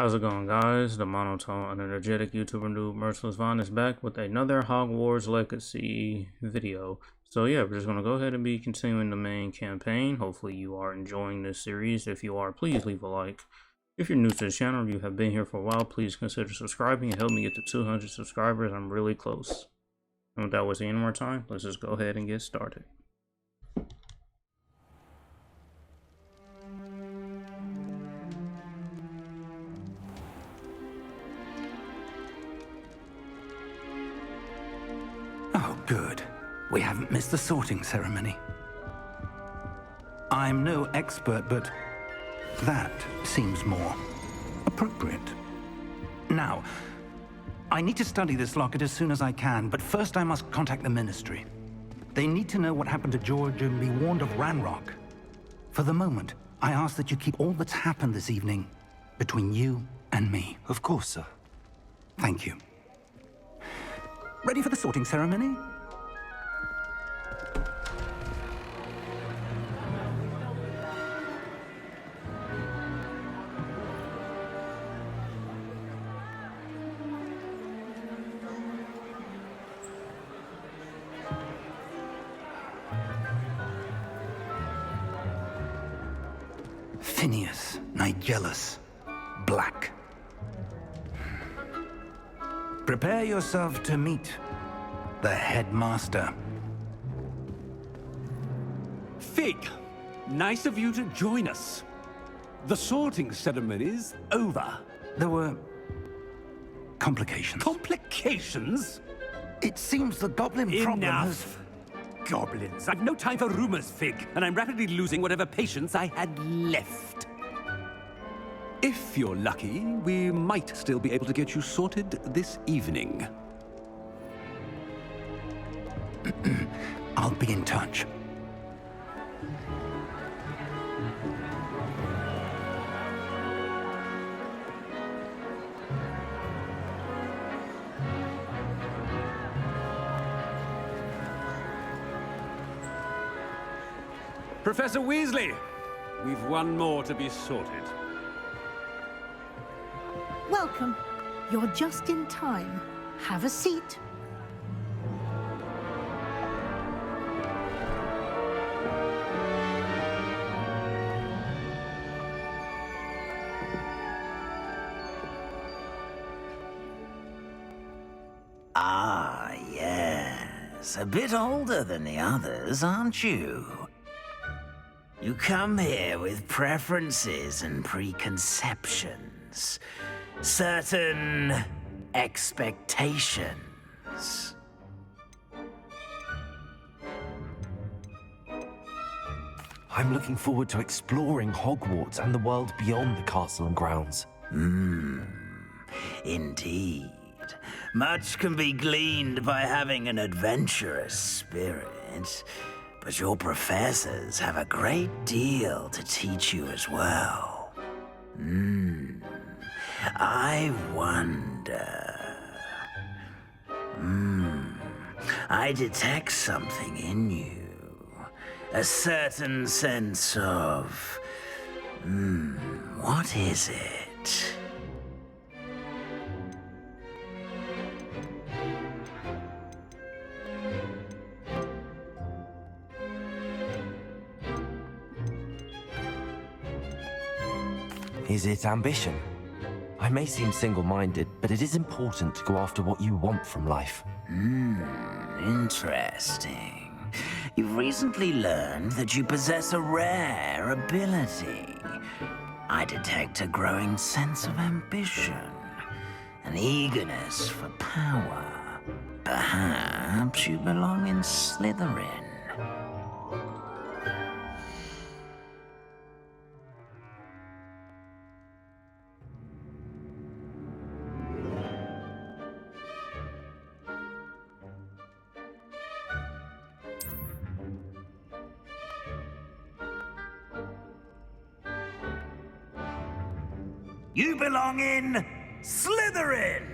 How's it going, guys? The monotone, energetic YouTuber Noob Merciless Vaughn is back with another Hogwarts Legacy video. So yeah, we're just going to go ahead and be continuing the main campaign. Hopefully you are enjoying this series. If you are, please leave a like. If you're new to the channel, you have been here for a while, please consider subscribing and help me get to 200 subscribers. I'm really close. And without wasting any more time, let's just go ahead and get started. Oh, good. We haven't missed the sorting ceremony. I'm no expert, but that seems more appropriate. Now, I need to study this locket as soon as I can, but first I must contact the Ministry. They need to know what happened to George and be warned of Ranrock. For the moment, I ask that you keep all that's happened this evening between you and me. Of course, sir. Thank you. Ready for the sorting ceremony? Phineas, Nigellus, Black. Prepare yourself to meet the headmaster. Fig, nice of you to join us. The sorting ceremony's over. There were complications. Complications? It seems the goblin problem has... Enough! Goblins. I've no time for rumors, Fig, and I'm rapidly losing whatever patience I had left. If you're lucky, we might still be able to get you sorted this evening. I'll be in touch. Professor Weasley, we've one more to be sorted. Welcome. You're just in time. Have a seat. Ah, yes. A bit older than the others, aren't you? You come here with preferences and preconceptions. Certain expectations. I'm looking forward to exploring Hogwarts and the world beyond the castle and grounds. Indeed. Much can be gleaned by having an adventurous spirit, but your professors have a great deal to teach you as well. I wonder... I detect something in you. A certain sense of... what is it? Is it ambition? I may seem single-minded, but it is important to go after what you want from life. Interesting. You've recently learned that you possess a rare ability. I detect a growing sense of ambition, an eagerness for power. Perhaps you belong in Slytherin. You belong in Slytherin!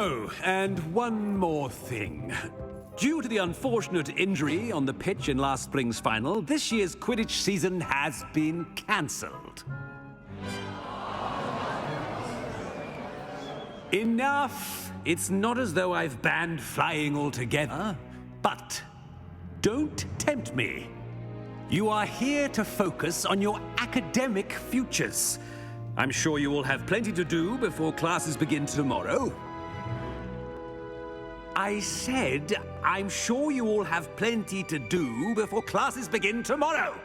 Oh, and one more thing. Due to the unfortunate injury on the pitch in last spring's final, this year's Quidditch season has been cancelled. Enough! It's not as though I've banned flying altogether, but don't tempt me. You are here to focus on your academic futures. I'm sure you will have plenty to do before classes begin tomorrow. I said, I'm sure you all have plenty to do before classes begin tomorrow.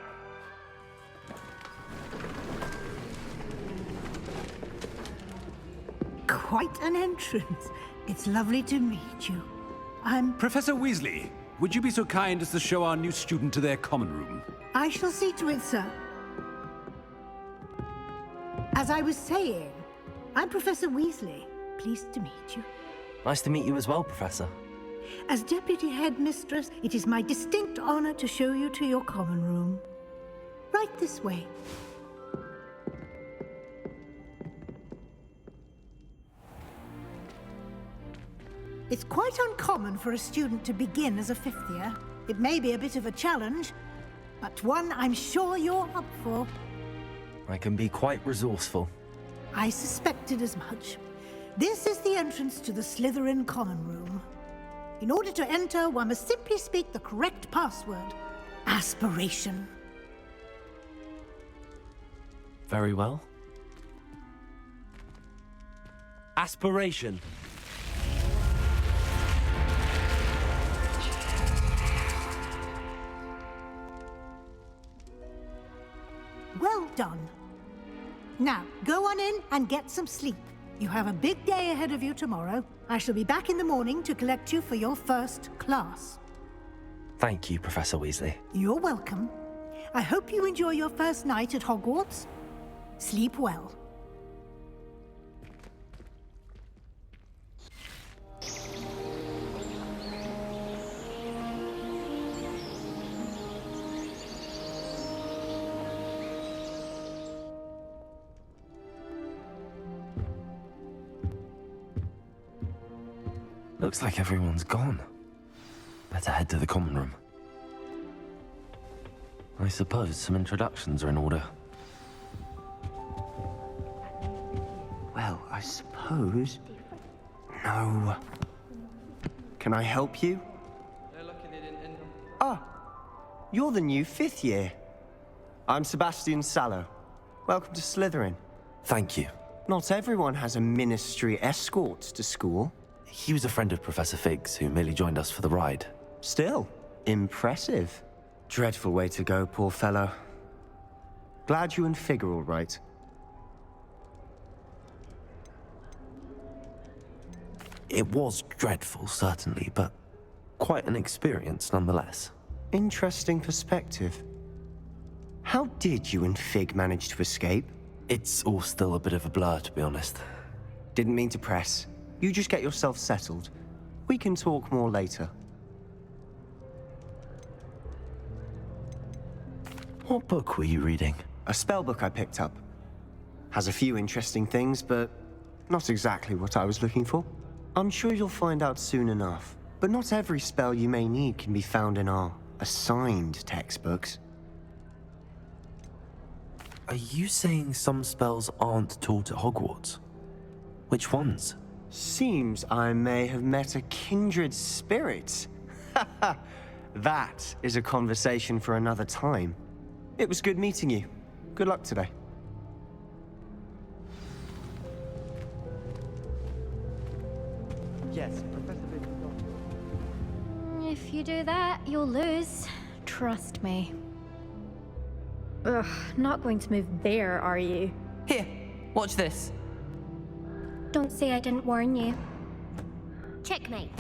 Quite an entrance. It's lovely to meet you. Professor Weasley, would you be so kind as to show our new student to their common room? I shall see to it, sir. As I was saying, I'm Professor Weasley. Pleased to meet you. Nice to meet you as well, Professor. As Deputy Headmistress, it is my distinct honor to show you to your common room. Right this way. It's quite uncommon for a student to begin as a fifth year. It may be a bit of a challenge, but one I'm sure you're up for. I can be quite resourceful. I suspected as much. This is the entrance to the Slytherin common room. In order to enter, one must simply speak the correct password. Aspiration. Very well. Aspiration. Well done. Now, go on in and get some sleep. You have a big day ahead of you tomorrow. I shall be back in the morning to collect you for your first class. Thank you, Professor Weasley. You're welcome. I hope you enjoy your first night at Hogwarts. Sleep well. Looks like everyone's gone. Better head to the common room. I suppose some introductions are in order. Well, I suppose... No. Can I help you? Ah, you're the new fifth year. I'm Sebastian Sallow. Welcome to Slytherin. Thank you. Not everyone has a ministry escort to school. He was a friend of Professor Fig's who merely joined us for the ride. Still, impressive. Dreadful way to go, poor fellow. Glad you and Fig are all right. It was dreadful, certainly, but quite an experience nonetheless. Interesting perspective. How did you and Fig manage to escape? It's all still a bit of a blur, to be honest. Didn't mean to press. You just get yourself settled. We can talk more later. What book were you reading? A spell book I picked up. Has a few interesting things, but not exactly what I was looking for. I'm sure you'll find out soon enough. But not every spell you may need can be found in our assigned textbooks. Are you saying some spells aren't taught at Hogwarts? Which ones? Seems I may have met a kindred spirit. That is a conversation for another time. It was good meeting you. Good luck today. Yes, Professor If you do that, you'll lose. Trust me. Ugh, not going to move there, are you? Here, watch this. Don't say I didn't warn you. Checkmate.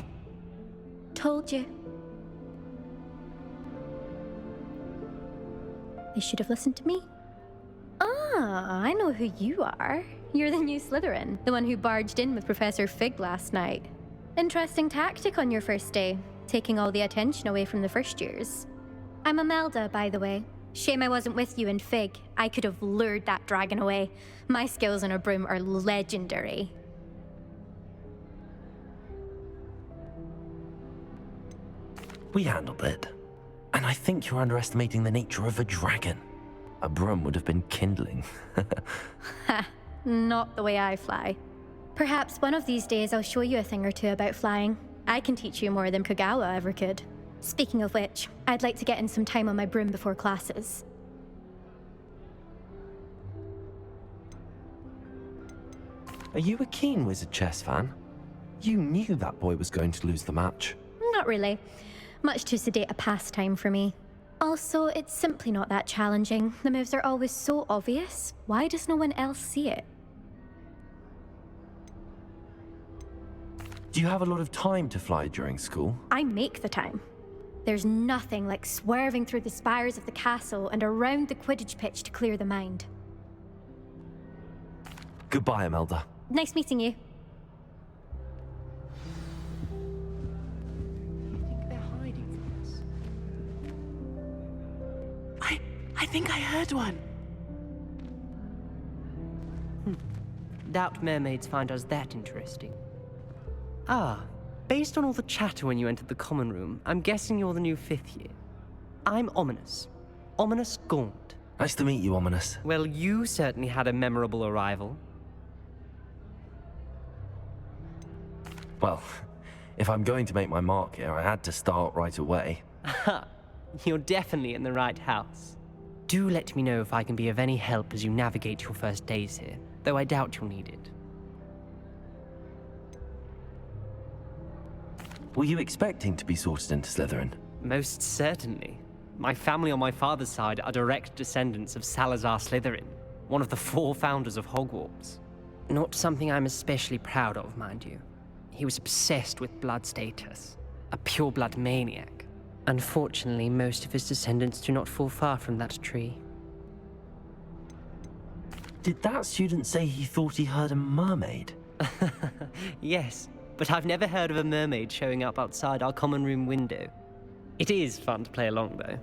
Told you. They should have listened to me. Ah, I know who you are. You're the new Slytherin, the one who barged in with Professor Fig last night. Interesting tactic on your first day, taking all the attention away from the first years. I'm Imelda, by the way. Shame I wasn't with you and Fig. I could have lured that dragon away. My skills on a broom are legendary. We handled it. And I think you're underestimating the nature of a dragon. A broom would have been kindling. Ha, not the way I fly. Perhaps one of these days I'll show you a thing or two about flying. I can teach you more than Kagawa ever could. Speaking of which, I'd like to get in some time on my broom before classes. Are you a keen wizard chess fan? You knew that boy was going to lose the match. Not really. Much too sedate a pastime for me. Also, it's simply not that challenging. The moves are always so obvious. Why does no one else see it? Do you have a lot of time to fly during school? I make the time. There's nothing like swerving through the spires of the castle and around the Quidditch pitch to clear the mind. Goodbye, Imelda. Nice meeting you. I think I heard one. Doubt mermaids find us that interesting. Ah, based on all the chatter when you entered the common room, I'm guessing you're the new 5th year. I'm Ominous. Ominous Gaunt. Nice to meet you, Ominous. Well, you certainly had a memorable arrival. Well, if I'm going to make my mark here, I had to start right away. Aha, you're definitely in the right house. Do let me know if I can be of any help as you navigate your first days here, though I doubt you'll need it. Were you expecting to be sorted into Slytherin? Most certainly. My family on my father's side are direct descendants of Salazar Slytherin, one of the 4 founders of Hogwarts. Not something I'm especially proud of, mind you. He was obsessed with blood status, a pure-blood maniac. Unfortunately, most of his descendants do not fall far from that tree. Did that student say he thought he heard a mermaid? Yes, but I've never heard of a mermaid showing up outside our common room window. It is fun to play along, though.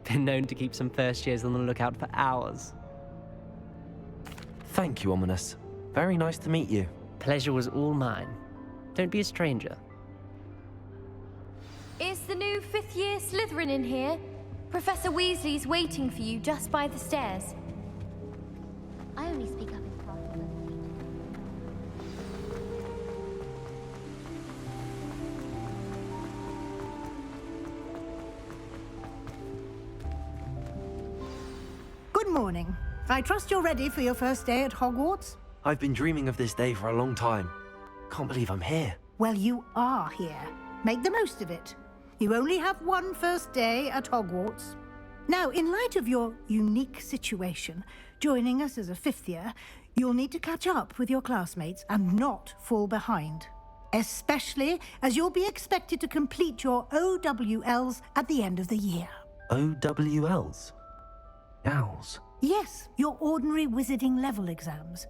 Been known to keep some first years on the lookout for hours. Thank you, Ominous. Very nice to meet you. Pleasure was all mine. Don't be a stranger. Is the new 5th year Slytherin in here? Professor Weasley's waiting for you just by the stairs. I only speak up in class. Good morning. I trust you're ready for your first day at Hogwarts? I've been dreaming of this day for a long time. Can't believe I'm here. Well, you are here. Make the most of it. You only have one first day at Hogwarts. Now, in light of your unique situation, joining us as a 5th year, you'll need to catch up with your classmates and not fall behind. Especially as you'll be expected to complete your OWLs at the end of the year. OWLs? Owls? Yes, your ordinary wizarding level exams.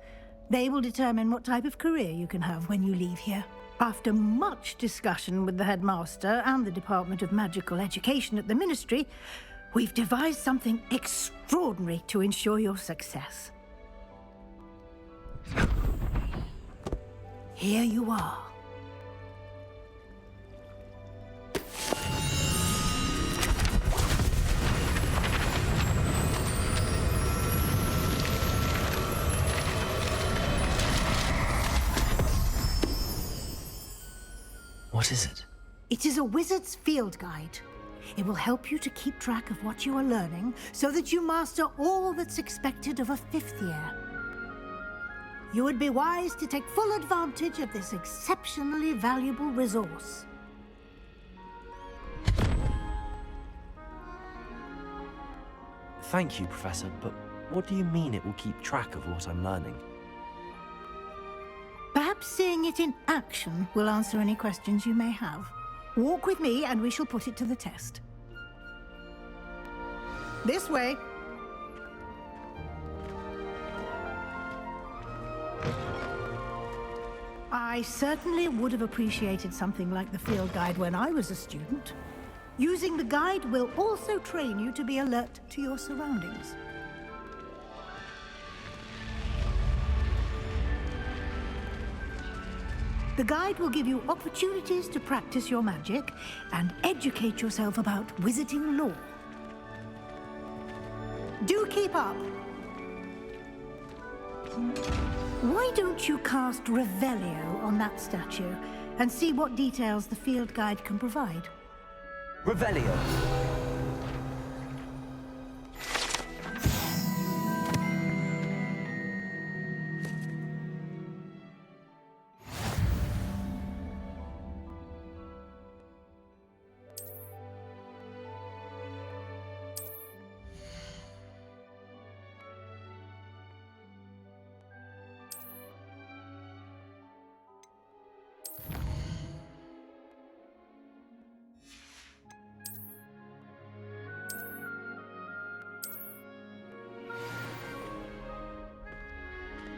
They will determine what type of career you can have when you leave here. After much discussion with the headmaster and the Department of Magical Education at the Ministry, we've devised something extraordinary to ensure your success. Here you are. What is it? It is a wizard's field guide. It will help you to keep track of what you are learning so that you master all that's expected of a 5th year. You would be wise to take full advantage of this exceptionally valuable resource. Thank you, Professor, but what do you mean it will keep track of what I'm learning? Perhaps seeing it in action will answer any questions you may have. Walk with me and we shall put it to the test. This way. I certainly would have appreciated something like the field guide when I was a student. Using the guide will also train you to be alert to your surroundings. The guide will give you opportunities to practice your magic and educate yourself about wizarding lore. Do keep up. Why don't you cast Revelio on that statue and see what details the field guide can provide? Revelio.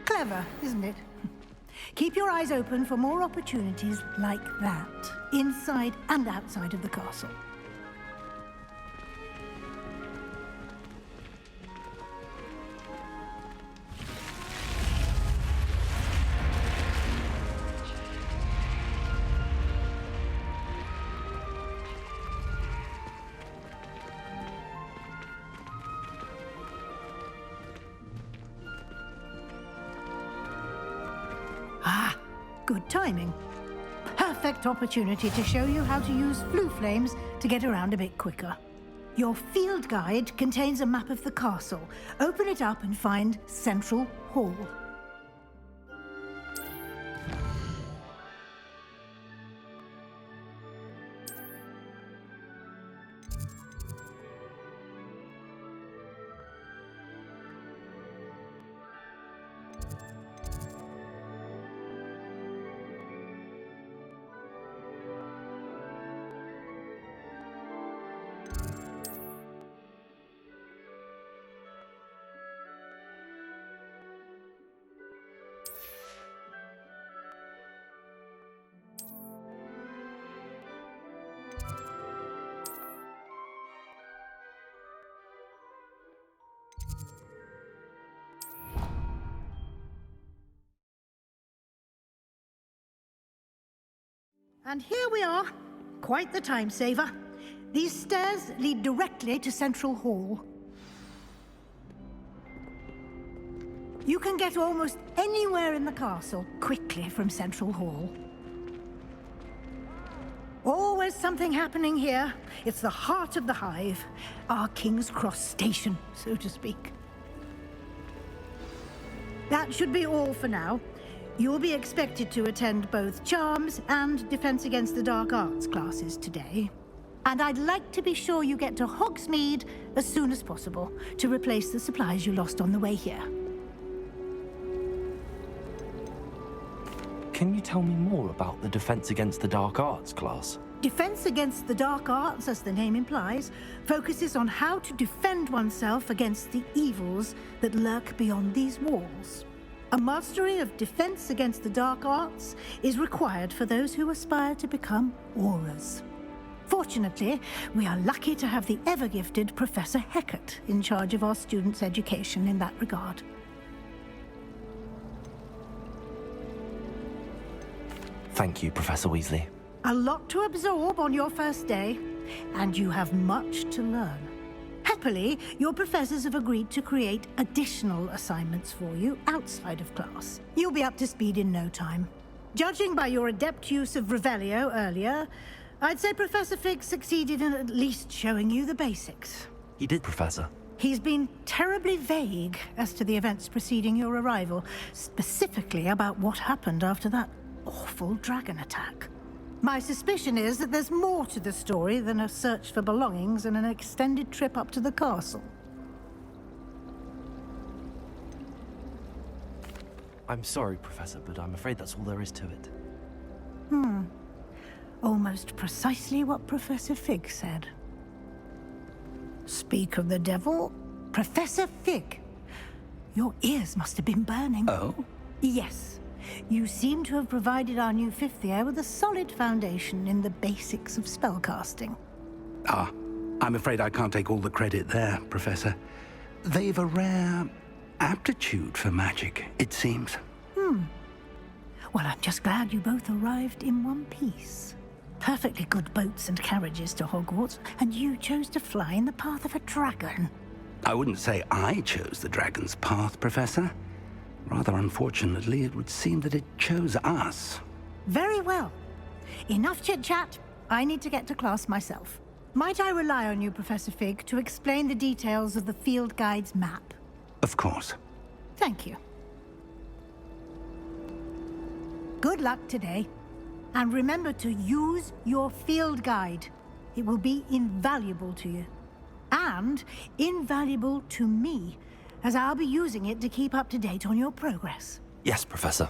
Clever, isn't it? Keep your eyes open for more opportunities like that, inside and outside of the castle. Ah, good timing. Perfect opportunity to show you how to use flue flames to get around a bit quicker. Your field guide contains a map of the castle. Open it up and find Central Hall. And here we are. Quite the time saver. These stairs lead directly to Central Hall. You can get almost anywhere in the castle quickly from Central Hall. Always something happening here. It's the heart of the Hive, our King's Cross station, so to speak. That should be all for now. You'll be expected to attend both Charms and Defense Against the Dark Arts classes today. And I'd like to be sure you get to Hogsmeade as soon as possible to replace the supplies you lost on the way here. Can you tell me more about the Defense Against the Dark Arts class? Defense Against the Dark Arts, as the name implies, focuses on how to defend oneself against the evils that lurk beyond these walls. A mastery of Defense Against the Dark Arts is required for those who aspire to become Aurors. Fortunately, we are lucky to have the ever-gifted Professor Hecat in charge of our students' education in that regard. Thank you, Professor Weasley. A lot to absorb on your first day, and you have much to learn. Happily, your professors have agreed to create additional assignments for you outside of class. You'll be up to speed in no time. Judging by your adept use of Revelio earlier, I'd say Professor Fig succeeded in at least showing you the basics. He did, Professor. He's been terribly vague as to the events preceding your arrival, specifically about what happened after that awful dragon attack. My suspicion is that there's more to the story than a search for belongings and an extended trip up to the castle. I'm sorry, Professor, but I'm afraid that's all there is to it. Almost precisely what Professor Fig said. Speak of the devil, Professor Fig. Your ears must have been burning. Oh? Yes. You seem to have provided our new fifth year with a solid foundation in the basics of spellcasting. Ah, I'm afraid I can't take all the credit there, Professor. They've a rare aptitude for magic, it seems. Well, I'm just glad you both arrived in one piece. Perfectly good boats and carriages to Hogwarts, and you chose to fly in the path of a dragon. I wouldn't say I chose the dragon's path, Professor. Rather unfortunately, it would seem that it chose us. Very well. Enough chit-chat. I need to get to class myself. Might I rely on you, Professor Fig, to explain the details of the field guide's map? Of course. Thank you. Good luck today. And remember to use your field guide. It will be invaluable to you. And invaluable to me, as I'll be using it to keep up to date on your progress. Yes, Professor.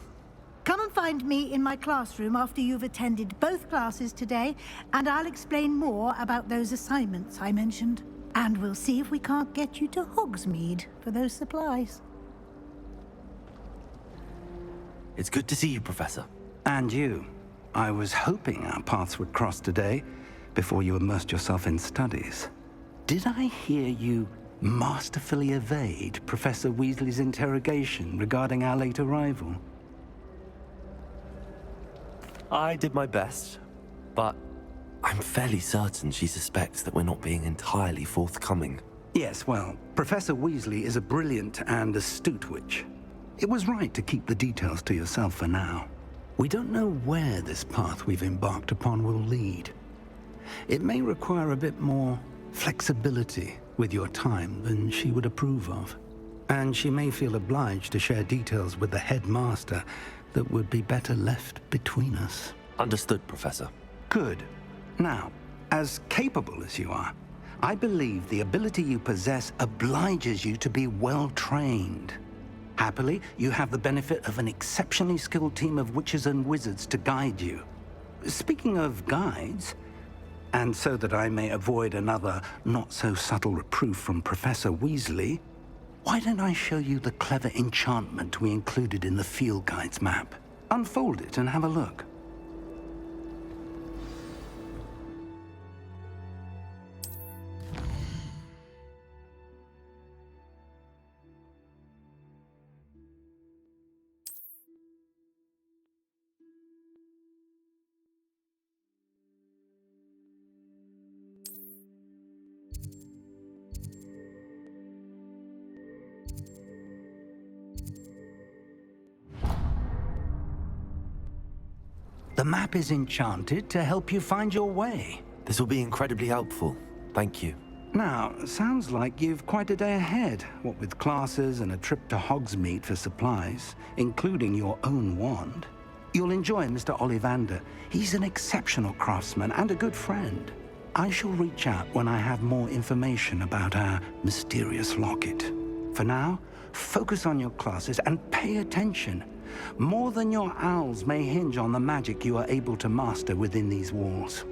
Come and find me in my classroom after you've attended both classes today, and I'll explain more about those assignments I mentioned. And we'll see if we can't get you to Hogsmeade for those supplies. It's good to see you, Professor. And you. I was hoping our paths would cross today, before you immersed yourself in studies. Did I hear you masterfully evade Professor Weasley's interrogation regarding our late arrival? I did my best, but I'm fairly certain she suspects that we're not being entirely forthcoming. Yes, well, Professor Weasley is a brilliant and astute witch. It was right to keep the details to yourself for now. We don't know where this path we've embarked upon will lead. It may require a bit more flexibility with your time than she would approve of. And she may feel obliged to share details with the headmaster that would be better left between us. Understood, Professor. Good. Now, as capable as you are, I believe the ability you possess obliges you to be well trained. Happily, you have the benefit of an exceptionally skilled team of witches and wizards to guide you. Speaking of guides, and so that I may avoid another not-so-subtle reproof from Professor Weasley, why don't I show you the clever enchantment we included in the field guide's map? Unfold it and have a look. The map is enchanted to help you find your way. This will be incredibly helpful. Thank you. Now, sounds like you've quite a day ahead, what with classes and a trip to Hogsmeade for supplies, including your own wand. You'll enjoy Mr. Ollivander. He's an exceptional craftsman and a good friend. I shall reach out when I have more information about our mysterious locket. For now, focus on your classes and pay attention. More than your owls may hinge on the magic you are able to master within these walls.